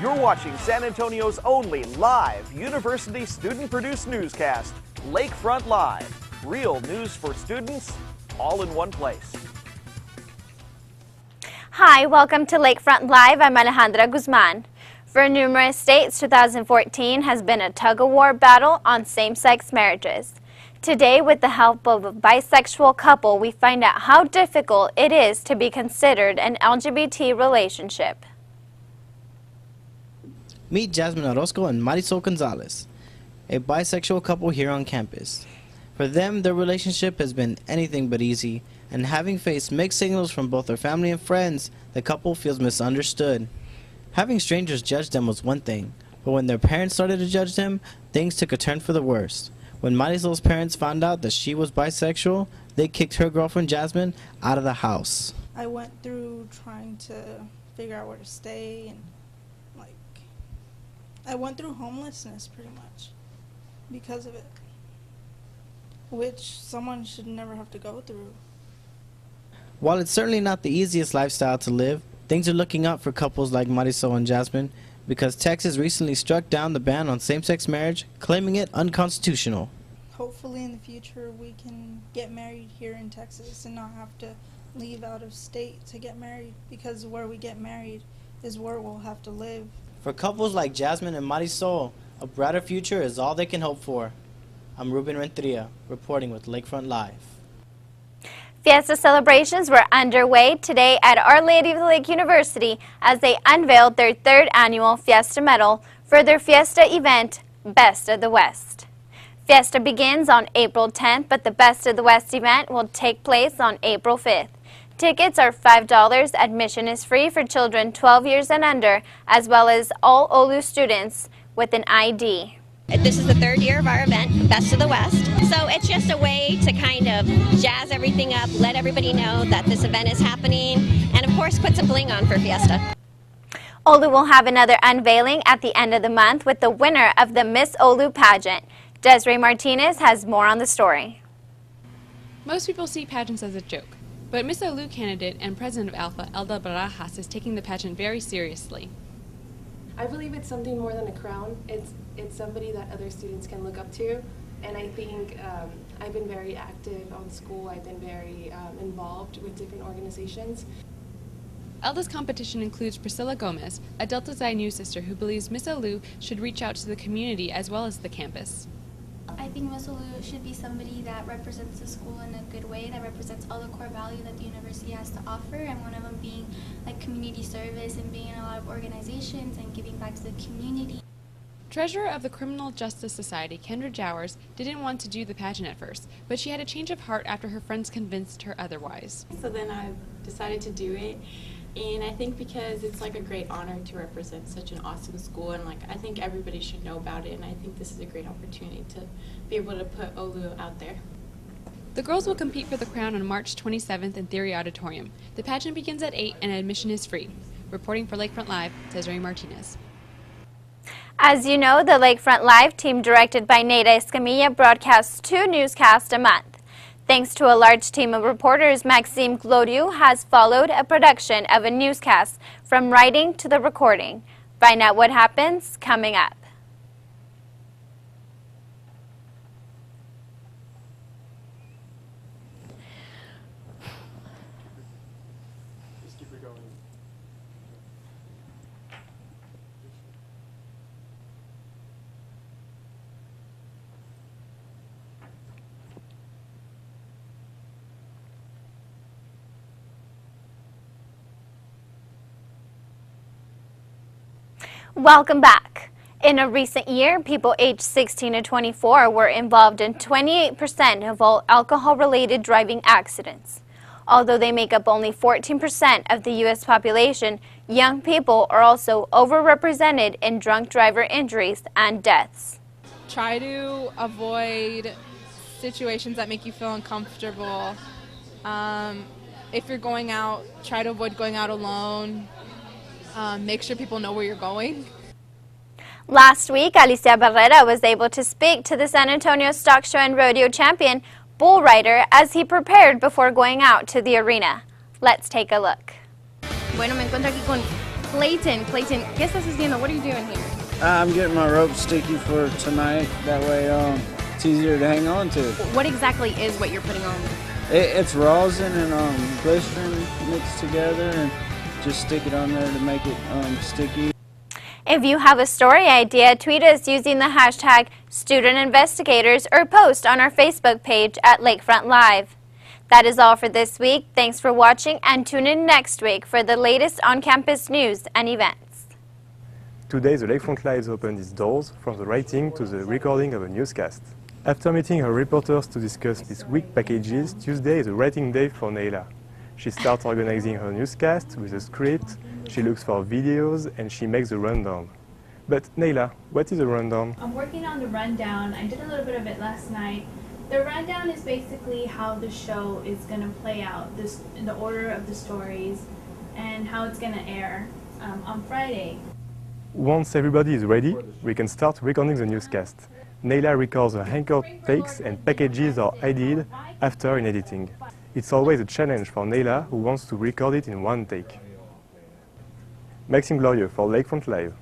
You're watching San Antonio's only live university student-produced newscast, Lakefront Live. Real news for students, all in one place. Hi, welcome to Lakefront Live. I'm Alejandra Guzman. For numerous states, 2014 has been a tug-of-war battle on same-sex marriages. Today, with the help of a bisexual couple, we find out how difficult it is to be considered an LGBT relationship. Meet Jasmine Orozco and Marisol Gonzalez, a bisexual couple here on campus. For them, their relationship has been anything but easy, and having faced mixed signals from both their family and friends, the couple feels misunderstood. Having strangers judge them was one thing, but when their parents started to judge them, things took a turn for the worse. When Marisol's parents found out that she was bisexual, they kicked her girlfriend Jasmine out of the house. I went through trying to figure out where to stay, and I went through homelessness pretty much because of it, which someone should never have to go through. While it's certainly not the easiest lifestyle to live, things are looking up for couples like Marisol and Jasmine because Texas recently struck down the ban on same-sex marriage, claiming it unconstitutional. Hopefully in the future we can get married here in Texas and not have to leave out of state to get married, because where we get married is where we'll have to live. For couples like Jasmine and Marisol, a brighter future is all they can hope for. I'm Ruben Renteria, reporting with Lakefront Live. Fiesta celebrations were underway today at Our Lady of the Lake University as they unveiled their third annual Fiesta Medal for their Fiesta event, Best of the West. Fiesta begins on April 10th, but the Best of the West event will take place on April 5th. Tickets are $5. Admission is free for children 12 years and under, as well as all OLU students with an ID. This is the third year of our event, Best of the West. So it's just a way to kind of jazz everything up, let everybody know that this event is happening, and of course put some bling on for Fiesta. OLU will have another unveiling at the end of the month with the winner of the Miss OLU pageant. Desiree Martinez has more on the story. Most people see pageants as a joke, but Miss OLU candidate and president of Alpha, Elda Barajas, is taking the pageant very seriously. I believe it's something more than a crown. It's somebody that other students can look up to, and I think I've been very active on school. I've been very involved with different organizations. Elda's competition includes Priscilla Gomez, a Delta Xi News sister who believes Miss OLU should reach out to the community as well as the campus. I think Miss OLU should be somebody that represents the school in a good way, that represents all the core values that the university has to offer, and one of them being like community service and being in a lot of organizations and giving back to the community. Treasurer of the Criminal Justice Society, Kendra Jowers, didn't want to do the pageant at first, but she had a change of heart after her friends convinced her otherwise. So then I decided to do it, and I think because it's like a great honor to represent such an awesome school, and I think everybody should know about it, and I think this is a great opportunity to be able to put OLU out there. The girls will compete for the crown on March 27th in Theory Auditorium. The pageant begins at 8 and admission is free. Reporting for Lakefront Live, Desiree Martinez. As you know, the Lakefront Live team, directed by Neida Escamilla, broadcasts 2 newscasts a month. Thanks to a large team of reporters, Maxime Glodiou has followed a production of a newscast from writing to the recording. Find out what happens coming up. Welcome back. In a recent year, people aged 16 to 24 were involved in 28% of all alcohol-related driving accidents. Although they make up only 14% of the U.S. population, young people are also overrepresented in drunk driver injuries and deaths. Try to avoid situations that make you feel uncomfortable. If you're going out, try to avoid going out alone. Make sure people know where you're going. Last week, Alicia Barrera was able to speak to the San Antonio Stock Show and Rodeo champion, bull rider, as he prepared before going out to the arena. Let's take a look. Bueno, me encuentro aquí con Clayton, ¿qué estás haciendo? What are you doing here? I'm getting my rope sticky for tonight. That way it's easier to hang on to. What exactly is what you're putting on? It's rosin and glycerin mixed together, and just stick it on there to make it sticky. If you have a story idea, tweet us using the hashtag StudentInvestigators or post on our Facebook page at Lakefront Live. That is all for this week. Thanks for watching and tune in next week for the latest on-campus news and events. Today the Lakefront Live opened its doors from the writing to the recording of a newscast. After meeting her reporters to discuss this week's packages, Tuesday is a writing day for Neyla. She starts organizing her newscast with a script, she looks for videos, and she makes a rundown. But Neyla, what is a rundown? I'm working on the rundown. I did a little bit of it last night. The rundown is basically how the show is going to play out, in the order of the stories, and how it's going to air on Friday. Once everybody is ready, we can start recording the newscast. Neyla records her anchor takes and packages are added after in editing. It's always a challenge for Neyla, who wants to record it in one take. Maxime Glorieux for Lakefront Live.